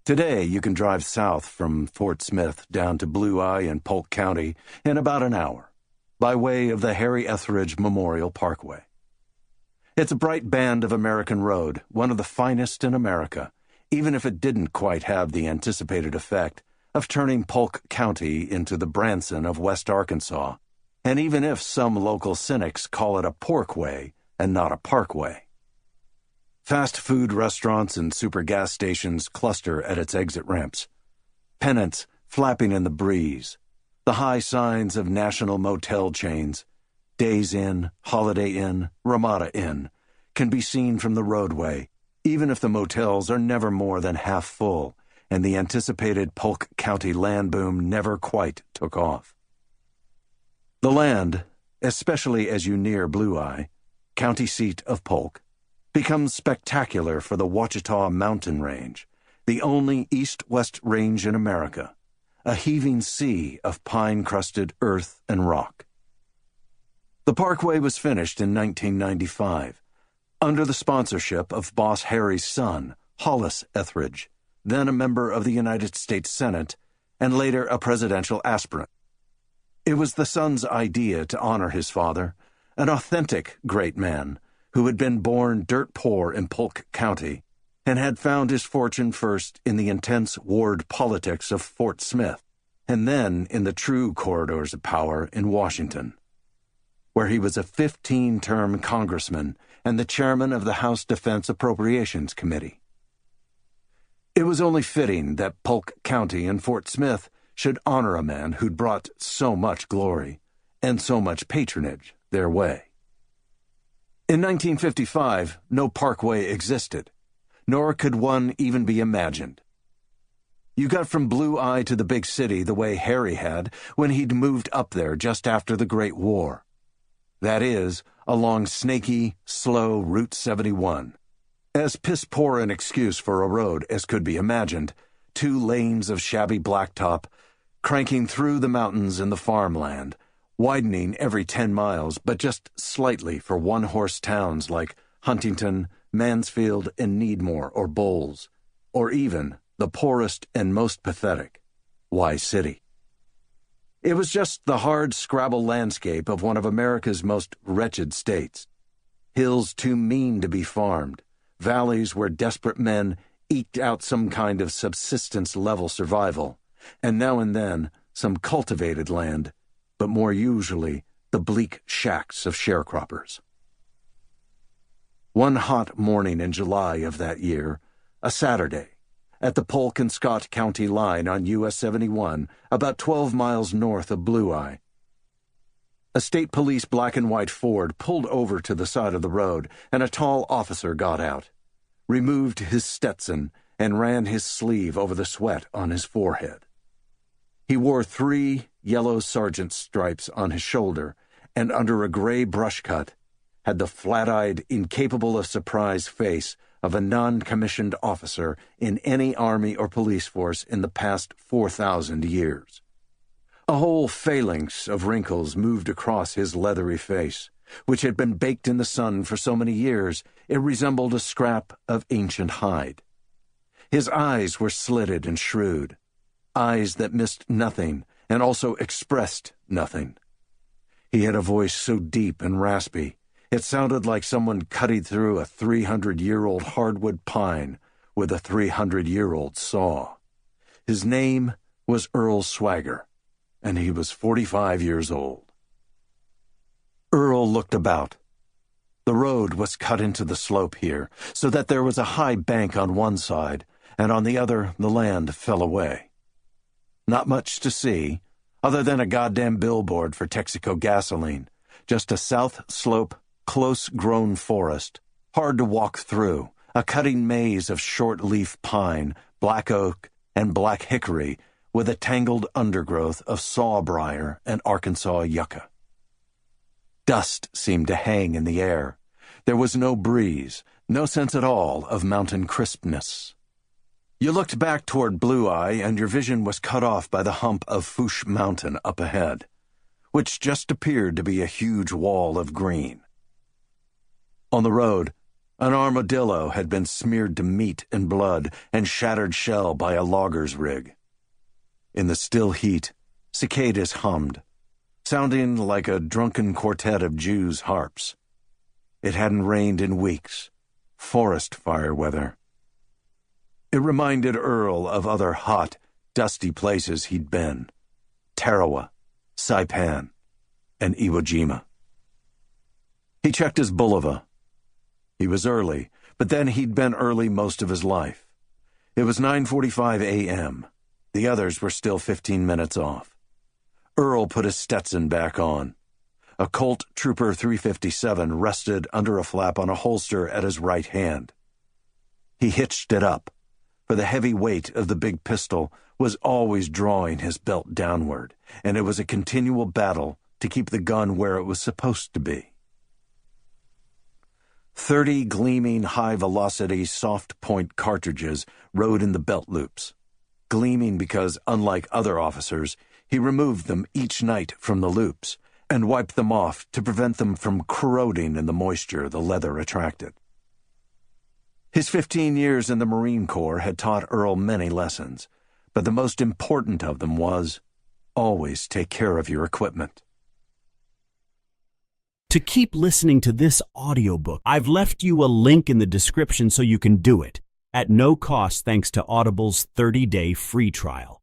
Today, you can drive south from Fort Smith down to Blue Eye in Polk County in about an hour, by way of the Harry Etheridge Memorial Parkway. It's a bright band of American road, one of the finest in America, even if it didn't quite have the anticipated effect of turning Polk County into the Branson of West Arkansas, and even if some local cynics call it a porkway and not a parkway. Fast food restaurants and super gas stations cluster at its exit ramps. Pennants flapping in the breeze. The high signs of national motel chains, Days Inn, Holiday Inn, Ramada Inn, can be seen from the roadway, even if the motels are never more than half full and the anticipated Polk County land boom never quite took off. The land, especially as you near Blue Eye, county seat of Polk, becomes spectacular for the Ouachita Mountain Range, the only east-west range in America, a heaving sea of pine-crusted earth and rock. The parkway was finished in 1995, under the sponsorship of Boss Harry's son, Hollis Etheridge, then a member of the United States Senate and later a presidential aspirant. It was the son's idea to honor his father, an authentic great man, who had been born dirt poor in Polk County and had found his fortune first in the intense ward politics of Fort Smith and then in the true corridors of power in Washington, where he was a 15-term congressman and the chairman of the House Defense Appropriations Committee. It was only fitting that Polk County and Fort Smith should honor a man who'd brought so much glory and so much patronage their way. In 1955, no parkway existed, nor could one even be imagined. You got from Blue Eye to the big city the way Harry had when he'd moved up there just after the Great War. That is, along snaky, slow Route 71. As piss-poor an excuse for a road as could be imagined, 2 lanes of shabby blacktop, cranking through the mountains and the farmland, widening every 10 miles, but just slightly for one-horse towns like Huntington, Mansfield, and Needmore or Bowles, or even the poorest and most pathetic, Y-City. It was just the hard scrabble landscape of one of America's most wretched states. Hills too mean to be farmed, valleys where desperate men eked out some kind of subsistence-level survival, and now and then some cultivated land, but more usually the bleak shacks of sharecroppers. One hot morning in July of that year, a Saturday, at the Polk and Scott County line on US 71, about 12 miles north of Blue Eye, a state police black and white Ford pulled over to the side of the road, and a tall officer got out, removed his Stetson, and ran his sleeve over the sweat on his forehead. He wore 3 yellow sergeant's stripes on his shoulder, and under a gray brush cut, had the flat-eyed, incapable of surprise face of a non-commissioned officer in any army or police force in the past 4,000 years. A whole phalanx of wrinkles moved across his leathery face, which had been baked in the sun for so many years it resembled a scrap of ancient hide. His eyes were slitted and shrewd, eyes that missed nothing and also expressed nothing. He had a voice so deep and raspy, it sounded like someone cutting through a 300-year-old hardwood pine with a 300-year-old saw. His name was Earl Swagger, and he was 45 years old. Earl looked about. The road was cut into the slope here, so that there was a high bank on one side, and on the other the land fell away. Not much to see, other than a goddamn billboard for Texaco gasoline, just a south slope, close-grown forest, hard to walk through, a cutting maze of short-leaf pine, black oak, and black hickory, with a tangled undergrowth of sawbriar and Arkansas yucca. Dust seemed to hang in the air. There was no breeze, no sense at all of mountain crispness. You looked back toward Blue Eye, and your vision was cut off by the hump of Fouche Mountain up ahead, which just appeared to be a huge wall of green. On the road, An armadillo had been smeared to meat and blood and shattered shell by a logger's rig. In the still heat, cicadas hummed, sounding like a drunken quartet of Jews' harps. It hadn't rained in weeks, forest fire weather. It reminded Earl of other hot, dusty places he'd been: Tarawa, Saipan, and Iwo Jima. He checked his bulova. He was early, but then he'd been early most of his life. It was 9:45 a.m. The others were still 15 minutes off. Earl put his Stetson back on. A Colt Trooper 357 rested under a flap on a holster at his right hand. He hitched it up, for the heavy weight of the big pistol was always drawing his belt downward, and it was a continual battle to keep the gun where it was supposed to be. 30 gleaming high-velocity soft-point cartridges rode in the belt loops, gleaming because, unlike other officers, he removed them each night from the loops and wiped them off to prevent them from corroding in the moisture the leather attracted. His 15 years in the Marine Corps had taught Earl many lessons, but the most important of them was, always take care of your equipment. To keep listening to this audiobook, I've left you a link in the description so you can do it, at no cost thanks to Audible's 30-day free trial.